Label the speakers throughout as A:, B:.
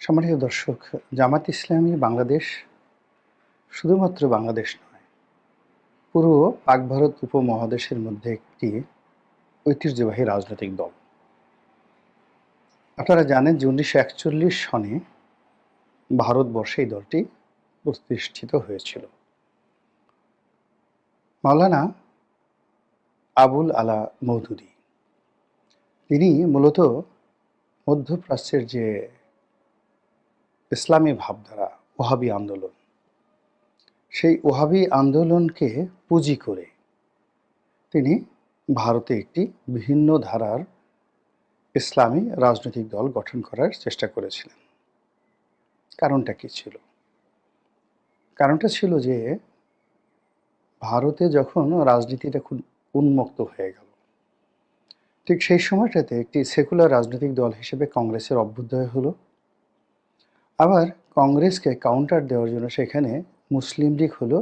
A: সম্মানিত দর্শক, জামাত ইসলামী বাংলাদেশ শুধুমাত্র বাংলাদেশ নয়, পুরো পাক ভারত উপমহাদেশের মধ্যে একটি ঐতিহ্যবাহী রাজনৈতিক দল। আপনারা জানেন যে ১৯৪১ সনে ভারতবর্ষে এই দলটি প্রতিষ্ঠিত হয়েছিল। মাওলানা আবুল আলা মওদুদী তিনি মূলত মধ্যপ্রাচ্যের যে ইসলামী ভাবধারা, ওহাবি আন্দোলন, সেই ওহাবি আন্দোলনকে পুঁজি করে তিনি ভারতে একটি ভিন্ন ধারার ইসলামী রাজনৈতিক দল গঠন করার চেষ্টা করেছিলেন। কারণটা কি ছিল? কারণটা ছিল যে ভারতে যখন রাজনীতিটা খুব উন্মুক্ত হয়ে গেল, ঠিক সেই সময়টাতে একটি সেকুলার রাজনৈতিক দল হিসেবে কংগ্রেসের অভ্যুদয় হলো। আবার কংগ্রেসকে কাউন্টার দেওয়ার জন্য সেখানে মুসলিম লীগ হলো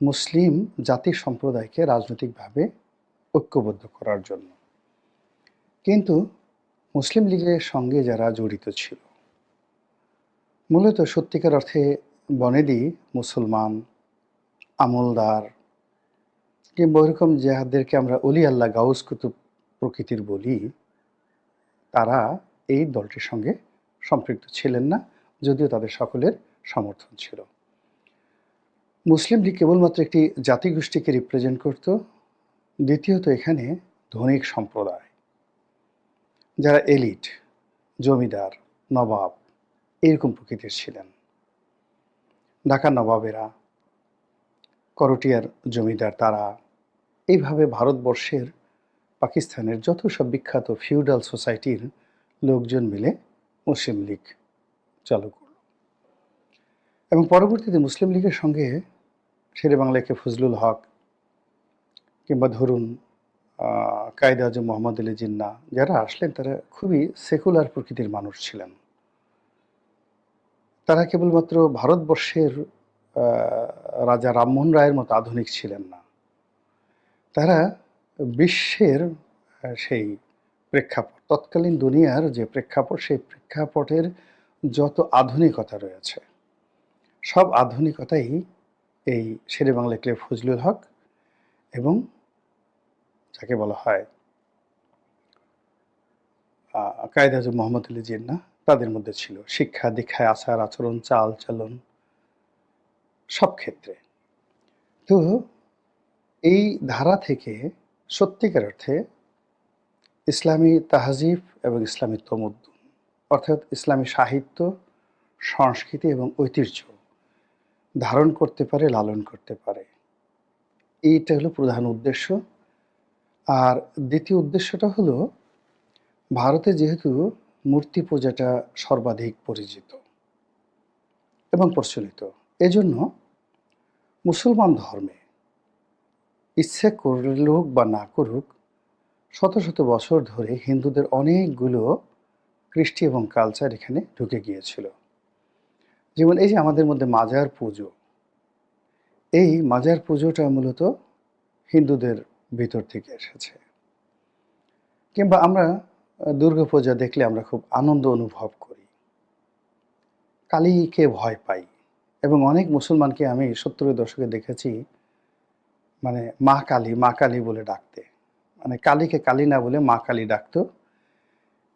A: মুসলিম জাতি সম্প্রদায়কে রাজনৈতিকভাবে ঐক্যবদ্ধ করার জন্য। কিন্তু মুসলিম লীগের সঙ্গে যারা জড়িত ছিল, মূলত সত্যিকার অর্থে বনেদি মুসলমান, আমলদার কিংবা ওইরকম যাদেরকে আমরা অলি আল্লাহ গাউস কুতুব প্রকৃতির বলি, তারা এই দলটির সঙ্গে সম্পৃক্ত ছিলেন না, যদিও তাদের সকলের সমর্থন ছিল। মুসলিম লীগ কেবলমাত্র একটি জাতিগোষ্ঠীকে রিপ্রেজেন্ট করত। দ্বিতীয়ত, এখানে ধনিক সম্প্রদায়, যারা এলিট, জমিদার, নবাব এইরকম প্রকৃতির ছিলেন। ঢাকার নবাবেরা, করটিয়ার জমিদার, তারা এইভাবে ভারতবর্ষের পাকিস্তানের যত সব বিখ্যাত ফিউডাল সোসাইটির লোকজন মিলে মুসলিম লীগ চালু করল। এবং পরবর্তীতে মুসলিম লীগের সঙ্গে শেরেবাংলাকে ফজলুল হক কিংবা ধরুন কায়েদ আজম মোহাম্মদ আলী জিন্নাহ, যারা আসলেন তারা খুবই সেকুলার প্রকৃতির মানুষ ছিলেন। তারা কেবলমাত্র ভারতবর্ষের রাজা রামমোহন রায়ের মতো আধুনিক ছিলেন না, তারা বিশ্বের সেই প্রেক্ষাপট, তৎকালীন দুনিয়ার যে প্রেক্ষাপট, সেই প্রেক্ষাপটের যত আধুনিকতা রয়েছে, সব আধুনিকতাই এই শেরেবাংলা ক্লিফ ফজলুল হক এবং যাকে বলা হয় কায়েদ আজম মোহাম্মদ আলী জিন্নাহ, তাদের মধ্যে ছিল। শিক্ষা দীক্ষায়, আচার আচরণ, চাল চলন, সব ক্ষেত্রে। তো এই ধারা থেকে সত্যিকার অর্থে ইসলামী তাহজিব এবং ইসলামী তমদ্দুন, অর্থাৎ ইসলামী সাহিত্য, সংস্কৃতি এবং ঐতিহ্য ধারণ করতে পারে, লালন করতে পারে, এইটা হলো প্রধান উদ্দেশ্য। আর দ্বিতীয় উদ্দেশ্যটা হলো, ভারতে যেহেতু মূর্তি পূজাটা সর্বাধিক পরিচিত এবং প্রচলিত, এজন্য মুসলমান ধর্মে ইচ্ছে করুক বা না করুক, শত শত বছর ধরে হিন্দুদের অনেকগুলো কৃষ্টি এবং কালচার এখানে ঢুকে গিয়েছিল। যেমন এই যে আমাদের মধ্যে মাজার পুজো, এই মাজার পুজোটা মূলত হিন্দুদের ভিতর থেকে এসেছে। কিংবা আমরা দুর্গাপূজা দেখলে আমরা খুব আনন্দ অনুভব করি, কালীকে ভয় পাই। এবং অনেক মুসলমানকে আমি 70-এর দশকে দেখেছি মানে মা কালী, মা কালী বলে ডাকতে, মানে কালীকে কালী না বলে মা কালী ডাকতো।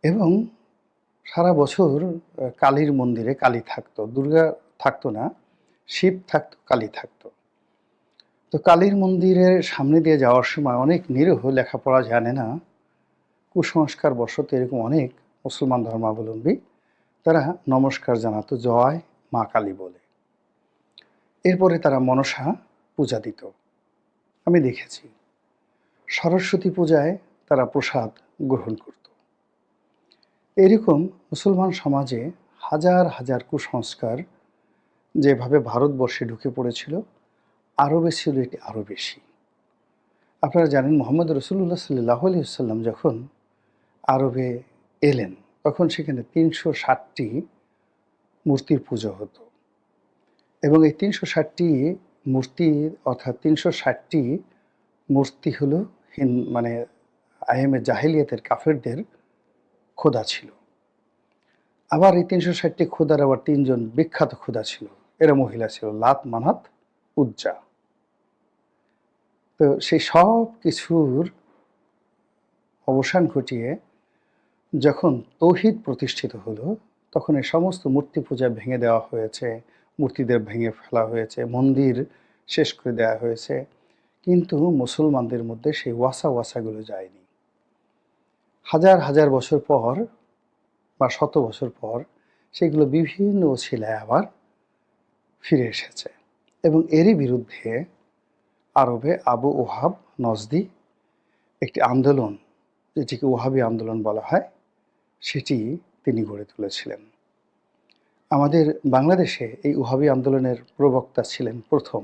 A: এবং সারা বছর কালীর মন্দিরে কালী থাকতো, দুর্গা থাকতো না, শিব থাকতো, কালী থাকতো। তো কালীর মন্দিরের সামনে দিয়ে যাওয়ার সময় অনেক নিরীহ, লেখাপড়া জানে না, কুসংস্কার বশত এরকম অনেক মুসলমান ধর্মাবলম্বী তারা নমস্কার জানাতো জয় মা কালী বলে। এরপরে তারা মনসা পূজা দিত। আমি দেখেছি সরস্বতী পূজায় তারা প্রসাদ গ্রহণ করত। এরকম মুসলমান সমাজে হাজার হাজার কুসংস্কার যেভাবে ভারতবর্ষে ঢুকে পড়েছিল, আরবে ছিল এটি আরও বেশি। আপনারা জানেন মোহাম্মদ রসুল্লাহ সাল্লাহ আলাইহি ওয়াসাল্লাম যখন আরবে এলেন, তখন সেখানে ৩৬০টি মূর্তির পুজো হতো। এবং এই ৩৬০টি মূর্তি, অর্থাৎ ৩৬০টি মূর্তি হলো মানে আইএমএ জাহেলিয়াতের কাফেরদের খোদা ছিল। আবার এই ৩৬০টি খোদার আবার ৩ জন বিখ্যাত খোদা ছিল। এরা মহিলা ছিল, লাত, মানাত, উজ্জা। তো সেই সব কিছুর অবসান ঘটিয়ে যখন তৌহিদ প্রতিষ্ঠিত হলো, তখন এই সমস্ত মূর্তি পূজা ভেঙে দেওয়া হয়েছে, মূর্তিদের ভেঙে ফেলা হয়েছে, মন্দির শেষ করে দেওয়া হয়েছে। কিন্তু মুসলমানদের মধ্যে সেই ওয়াসাগুলো যায়নি। হাজার হাজার বছর পর বা শত বছর পর সেগুলো বিভিন্ন ওছিলায় আবার ফিরে এসেছে। এবং এরই বিরুদ্ধে আরবে আবু ওহাব নজদি একটি আন্দোলন, যেটিকে ওহাবি আন্দোলন বলা হয়, সেটি তিনি গড়ে তুলেছিলেন। আমাদের বাংলাদেশে এই ওহাবি আন্দোলনের প্রবক্তা ছিলেন প্রথম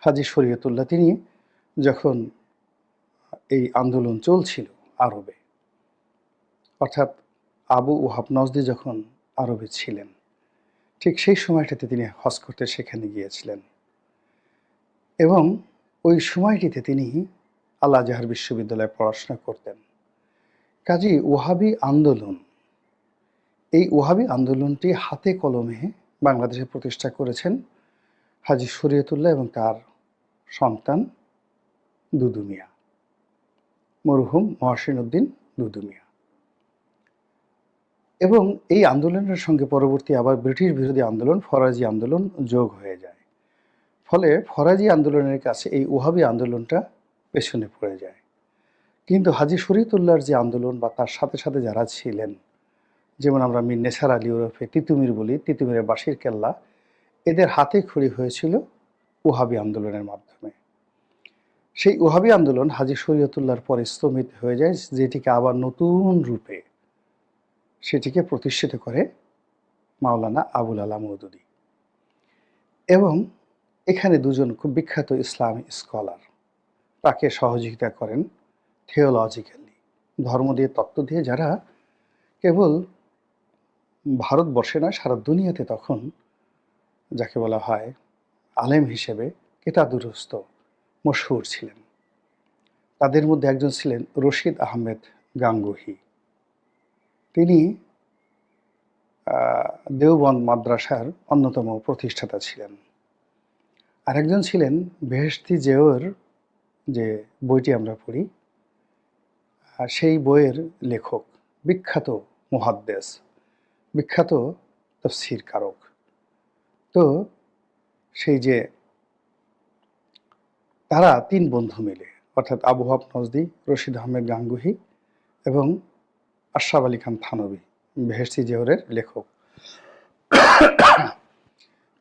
A: হাজী শরীয়তুল্লাহ। তিনি যখন এই আন্দোলন চলছিল আরবে, অর্থাৎ আবু ওহাব নজদি যখন আরবে ছিলেন, ঠিক সেই সময়টাতে তিনি হজ করতে সেখানে গিয়েছিলেন। এবং ওই সময়টিতে তিনি আল আজহার বিশ্ববিদ্যালয়ে পড়াশোনা করতেন। কাজী ওহাবি আন্দোলন, এই ওহাবি আন্দোলনটি হাতে কলমে বাংলাদেশে প্রতিষ্ঠা করেছেন হাজী শরীয়তুল্লাহ এবং তার সন্তান দুদু মিয়া, মরহুম মহসিন উদ্দিন দুদু মিয়া। এবং এই আন্দোলনের সঙ্গে পরবর্তী আবার ব্রিটিশ বিরোধী আন্দোলন, ফরাজি আন্দোলন যোগ হয়ে যায়। ফলে ফরাজি আন্দোলনের কাছে এই ওহাবি আন্দোলনটা পেছনে পড়ে যায়। কিন্তু হাজী শরীয়তুল্লাহর যে আন্দোলন বা তার সাথে সাথে যারা ছিলেন, যেমন আমরা মীর নেছার আলী ওরফে তিতুমির বলি, তিতুমিরের বাঁশির কেল্লা, এদের হাতে খড়ি হয়েছিল ওহাবি আন্দোলনের মাধ্যমে। সেই ওহাবি আন্দোলন হাজী শরীয়তুল্লাহর পরে স্তমিত হয়ে যায়, যেটিকে আবার নতুন রূপে সেটিকে প্রতিষ্ঠিত করে মাওলানা আবুল আলা মওদুদী। এবং এখানে দুজন খুব বিখ্যাত ইসলামী স্কলার তাকে সহযোগিতা করেন থিওলজিক্যালি, ধর্ম দিয়ে, তত্ত্ব দিয়ে, যারা কেবল ভারতবর্ষে নয় সারা দুনিয়াতে তখন যাকে বলা হয় আলেম হিসেবে কেতাদুরস্ত মশহুর ছিলেন। তাদের মধ্যে একজন ছিলেন রশিদ আহমেদ গাঙ্গুহি। তিনি দেওবন্দ মাদ্রাসার অন্যতম প্রতিষ্ঠাতা ছিলেন। আরেকজন ছিলেন বেহেশতি জেওর, যে বইটি আমরা পড়ি, সেই বইয়ের লেখক, বিখ্যাত মুহাদ্দিস, বিখ্যাত তাফসীর কারক। তো সেই যে তারা ৩ বন্ধু মিলে, অর্থাৎ আবু ওহাব নজদি, রশিদ আহমেদ গাঙ্গুহি এবং আশরাফ আলী খান থানভী, বেহেশতি জেওরের লেখক,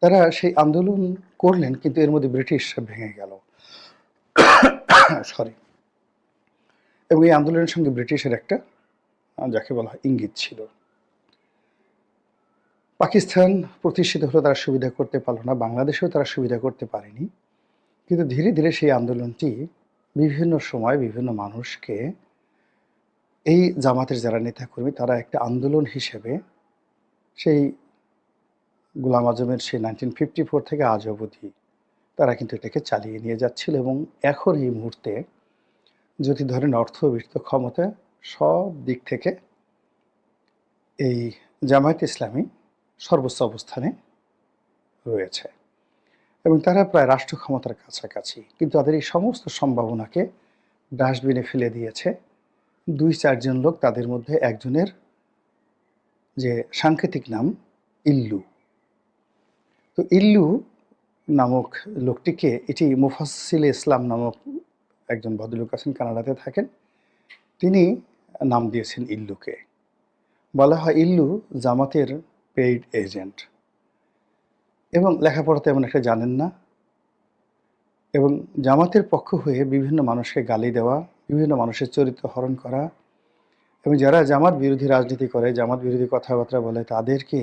A: তারা সেই আন্দোলন করলেন, কিন্তু এর মধ্যে ব্রিটিশ ভেঙে গেল। সরি। এবং এই আন্দোলনের সঙ্গে ব্রিটিশের একটা যাকে বলা হয় ইঙ্গিত ছিল। পাকিস্তান প্রতিষ্ঠিত হলো, তারা সুবিধা করতে পারল না, বাংলাদেশেও তারা সুবিধা করতে পারেনি। কিন্তু ধীরে ধীরে সেই আন্দোলনটি বিভিন্ন সময় বিভিন্ন মানুষকে, এই জামাতের যারা নেতাকর্মী, তারা একটা আন্দোলন হিসেবে সেই গোলাম আজমের সেই 1954 থেকে আজ অবধি তারা কিন্তু এটাকে চালিয়ে নিয়ে যাচ্ছিল। এবং এখন এই মুহূর্তে যদি ধরেন অর্থ, বিত্ত, ক্ষমতা, সব দিক থেকে এই জামায়াত ইসলামী সর্বোচ্চ অবস্থানে রয়েছে এবং তারা প্রায় রাষ্ট্র ক্ষমতার কাছাকাছি। কিন্তু তাদের এই সমস্ত সম্ভাবনাকে ডাস্টবিনে ফেলে দিয়েছে 2-4 জন লোক। তাদের মধ্যে একজনের যে সাংকেতিক নাম ইল্লু। তো ইল্লু নামক লোকটিকে, এটি মুফাসসিল ইসলাম নামক একজন ভদ্রলোক আছেন, কানাডাতে থাকেন, তিনি নাম দিয়েছেন ইল্লুকে। বলা হয় ইল্লু জামাতের পেইড এজেন্ট এবং লেখাপড়া তেমন একটা জানেন না, এবং জামাতের পক্ষ হয়ে বিভিন্ন মানুষকে গালি দেওয়া, বিভিন্ন মানুষের চরিত্র হরণ করা, এবং যারা জামাত বিরোধী রাজনীতি করে, জামাত বিরোধী কথাবার্তা বলে, তাদেরকে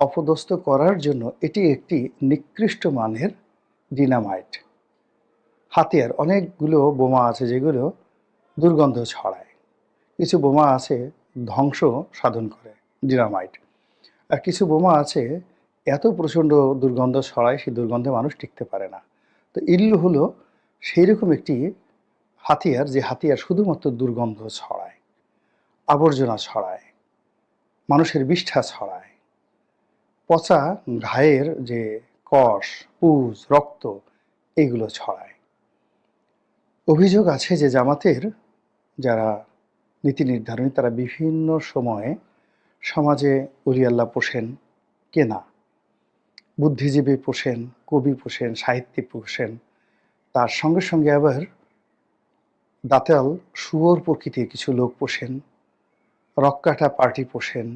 A: অপদস্থ করার জন্য এটি একটি নিকৃষ্ট মানের ডিনামাইট হাতিয়ার। অনেকগুলো বোমা আছে যেগুলো দুর্গন্ধ ছড়ায়, কিছু বোমা আছে ধ্বংস সাধন করে, ডিনামাইট, আর কিছু বোমা আছে এত প্রচণ্ড দুর্গন্ধ ছড়ায়, সেই দুর্গন্ধে মানুষ টিকতে পারে না। তো ইল্লু হলো সেই রকম একটি হাতিয়ার, যে হাতিয়ার শুধুমাত্র দুর্গন্ধ ছড়ায়, আবর্জনা ছড়ায়, মানুষের বিষ্ঠা ছড়ায়, পচা ঘায়ের যে কষ, পুজ, রক্ত এগুলো ছড়ায়। অভিযোগ আছে যে জামাতের যারা নীতি নির্ধারণী তারা বিভিন্ন সময়ে সমাজে অলিয়াল্লাহ পোষেন, কেনা বুদ্ধিজীবী পোষেন, কবি পোষেন, সাহিত্যিক পোষেন, তার সঙ্গে সঙ্গে আবার দাতাল শুয়োর প্রকৃতির কিছু লোক পোষেন, রক্কাটা পার্টি পোষেন,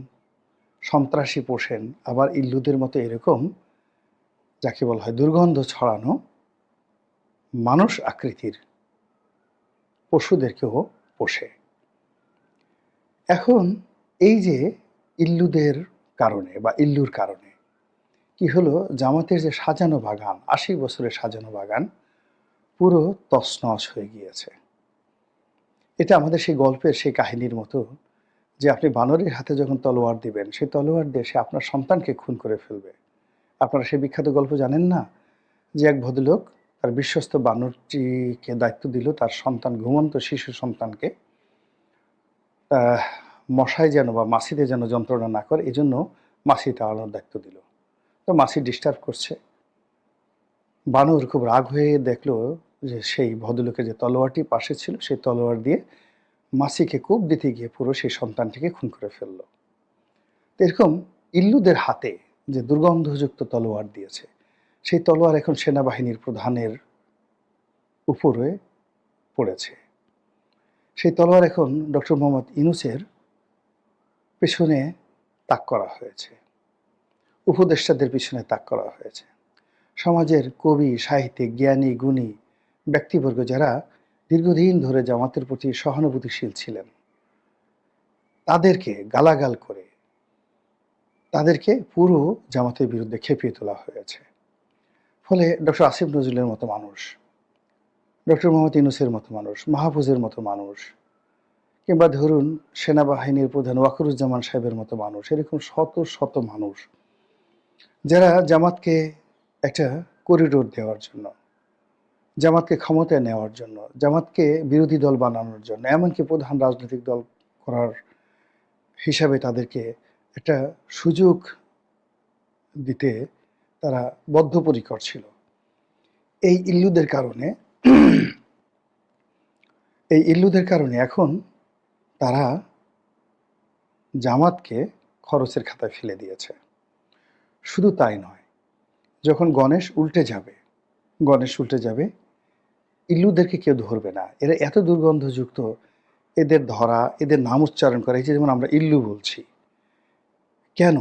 A: সন্ত্রাসী পোষেন, আবার ইল্লুদের মতো এরকম যাকে বলা হয় দুর্গন্ধ ছড়ানো মানুষ আকৃতির পশুদেরকেও পোষে। এখন এই যে ইল্লুদের কারণে বা ইল্লুর কারণে কি হলো, জামাতের যে সাজানো বাগান, ৮০ বছরের সাজানো বাগান পুরো তছনছ হয়ে গিয়েছে। এটা আমাদের সেই গল্পের সেই কাহিনীর মতো যে আপনি বানরের হাতে যখন তলোয়ার দিবেন, সেই তলোয়ার দিয়ে সে আপনার সন্তানকে খুন করে ফেলবে। আপনারা সেই বিখ্যাত গল্প জানেন না, যে এক ভদ্রলোক তার বিশ্বস্ত বানরটিকে দায়িত্ব দিল তার সন্তান, ঘুমন্ত শিশু সন্তানকে মশায় যেন বা মাছিতে যেন যন্ত্রণা না করে, এই জন্য মাছি তাড়ানোর দায়িত্ব দিল। তো মাছি ডিস্টার্ব করছে। বানর খুব রাগ হয়ে দেখলো যে সেই ভদ্রলোকের যে তলোয়ারটি পাশে ছিল, সেই তলোয়ার দিয়ে মাছিকে কোপ দিতে গিয়ে পুরো সেই সন্তানটিকে খুন করে ফেললো। এরকম ইল্লুদের হাতে যে দুর্গন্ধযুক্ত তলোয়ার দিয়েছে, সেই তলোয়ার এখন সেনাবাহিনীর প্রধানের উপরে পড়েছে। সেই তলোয়ার এখন ডক্টর মোহাম্মদ ইউনূসের পেছনে তাক করা হয়েছে, উপদেষ্টাদের পিছনে তাক করা হয়েছে। সমাজের কবি, সাহিত্যিক, জ্ঞানী, গুণী ব্যক্তিবর্গ যারা দীর্ঘদিন ধরে জামাতের প্রতি সহানুভূতিশীল ছিলেন, তাদেরকে গালাগাল করে তাদেরকে পুরো জামাতের বিরুদ্ধে খেপিয়ে তোলা হয়েছে। ফলে ডক্টর আসিফ নজরুলের মতো মানুষ, ডক্টর মোহাম্মদ ইউনূসের মতো মানুষ, মাহফুজের মতো মানুষ, কিংবা ধরুন সেনাবাহিনীর প্রধান ওয়াকারুজ্জামান সাহেবের মতো মানুষ, এরকম শত শত মানুষ যারা জামাতকে একটা করিডোর দেওয়ার জন্য, জামাতকে ক্ষমতায় নেওয়ার জন্য, জামাতকে বিরোধী দল বানানোর জন্য, এমনকি প্রধান রাজনৈতিক দল করার হিসাবে তাদেরকে একটা সুযোগ দিতে তারা বদ্ধপরিকর ছিল। এই ইল্লুদের কারণে এখন তারা জামাতকে খরচের খাতায় ফেলে দিয়েছে। শুধু তাই নয়, যখন গণেশ উল্টে যাবে ইল্লুদেরকে কেউ ধরবে না। এরা এত দুর্গন্ধযুক্ত, এদের ধরা, এদের নাম উচ্চারণ করা, এই যে যেমন আমরা ইল্লু বলছি, কেন?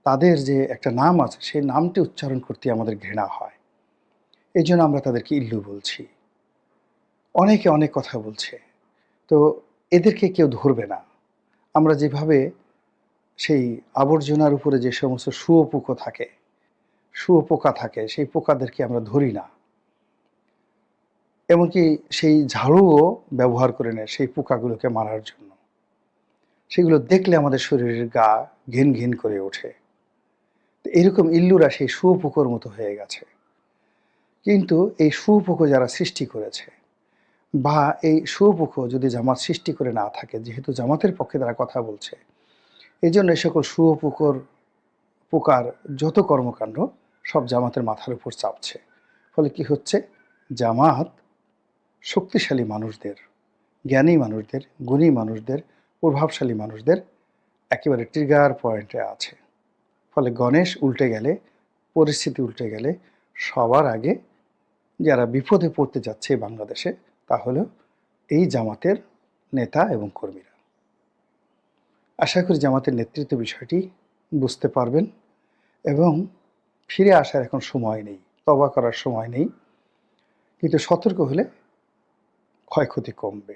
A: তাদের যে একটা নাম আছে, সেই নামটি উচ্চারণ করতে আমাদের ঘৃণা হয়, এই জন্য আমরা তাদেরকে ইল্লু বলছি। অনেকে অনেক কথা বলছে, তো এদেরকে কেউ ধরবে না। আমরা যেভাবে সেই আবর্জনার উপরে যে সমস্ত শুয়োপোকা থাকে, সেই পোকাদেরকে আমরা ধরি না, এমনকি সেই ঝাড়ুও ব্যবহার করে নেয় সেই পোকাগুলোকে মারার জন্য। সেগুলো দেখলে আমাদের শরীরের গা ঘিন ঘিন করে ওঠে। এরকম ইল্লুরা সেই শুয়োপোকার মতো হয়ে গেছে। কিন্তু এই শুয়োপোকা যারা সৃষ্টি করেছে, বা এই শুয়োপোকা যদি জামাত সৃষ্টি করে না থাকে, যেহেতু জামাতের পক্ষে তারা কথা বলছে, এই জন্য এই সকল পোকার যত কর্মকাণ্ড সব জামাতের মাথার উপর চাপছে। ফলে কি হচ্ছে, জামাত শক্তিশালী মানুষদের, জ্ঞানী মানুষদের, গুণী মানুষদের, প্রভাবশালী মানুষদের একেবারে ট্রিগার পয়েন্টে আছে। ফলে গণেশ উল্টে গেলে, পরিস্থিতি উল্টে গেলে সবার আগে যারা বিপদে পড়তে যাচ্ছে বাংলাদেশে, তা হলো এই জামাতের নেতা এবং কর্মীরা। আশা করি জামাতের নেতৃত্ব বিষয়টি বুঝতে পারবেন এবং ফিরে আসার এখন সময় নেই, তওবা করার সময় নেই, কিন্তু সতর্ক হলে ক্ষয়ক্ষতি কমবে।